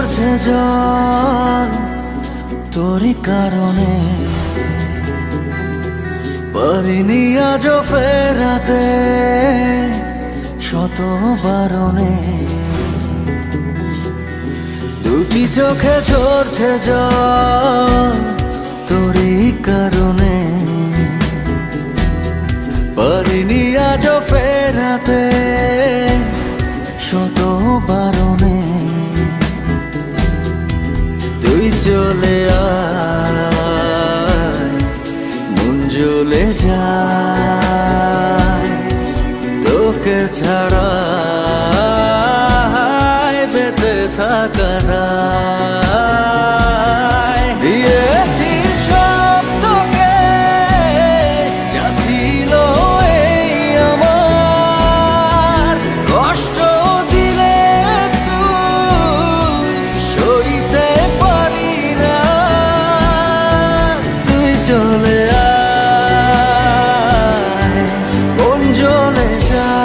ঝরছে জল তোরই কারণে, পারিনি আজও ফেরাতে শত বারণে। দুটি চোখে ঝরছে জল তোরই কারণে, পারিনি আজও ফেরাতে শত বারণে। তুই চলে আয়, মন জ্বলে যায়, তোকে ছাড়া বেঁচে থাকা দায়। দিয়েছি সব তোকে, যা ছিল এই আমার, কষ্ট দিলে তুই সইতে পারি না। তুই চলে আয়, মন জ্বলে যায়,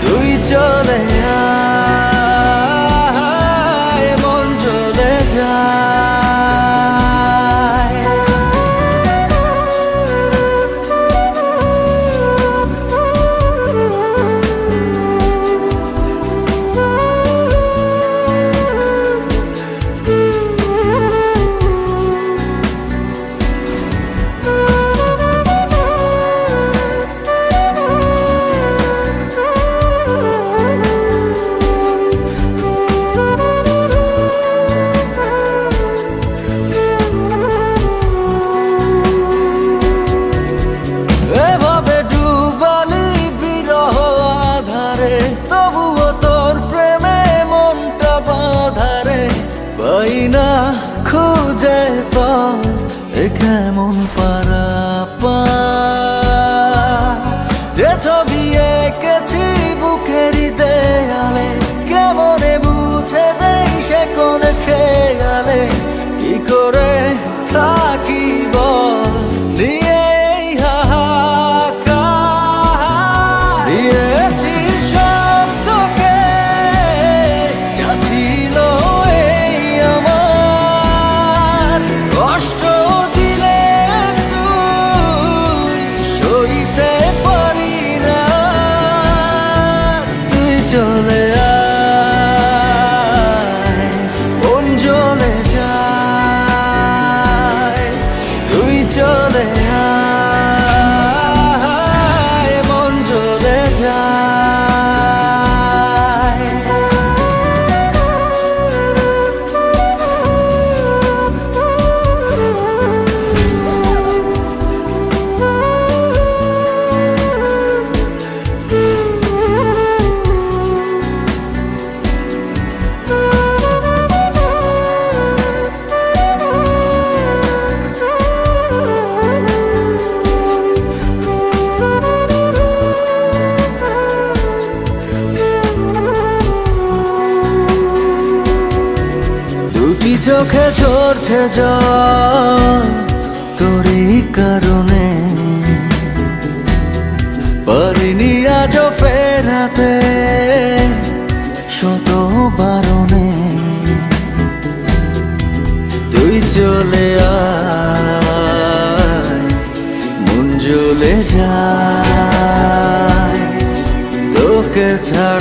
তুই চলে আয়, মন জ্বলে যায়। এভাবে ডুবালি বিরহ আধারে, তবুও তোর প্রেমে মনটা বাঁধারে। পাই না খুঁজে তো এ কেমন পারাপার, যে ছবি এঁকেছি বুকেরই দেয়ালে, কেমনে মুছে দেই সে কোন খেয়ালে। কি করে থাকি বল নিয়ে এই হাহাকার। দিয়েছি সব তোকে, যা ছিল এই আমার, কষ্ট দিলে তুই সইতে পারি না। তুই চলে আয়, মন জ্বলে যায়, তুই চলে আয়, মন জ্বলে যায়। দুটি চোখে ঝরছে জল তোরই কারণে, পারিনি আজও ফেরাতে শত বারণে। তুই চলে আয়, মন জ্বলে যায়, তোকে ছাড়া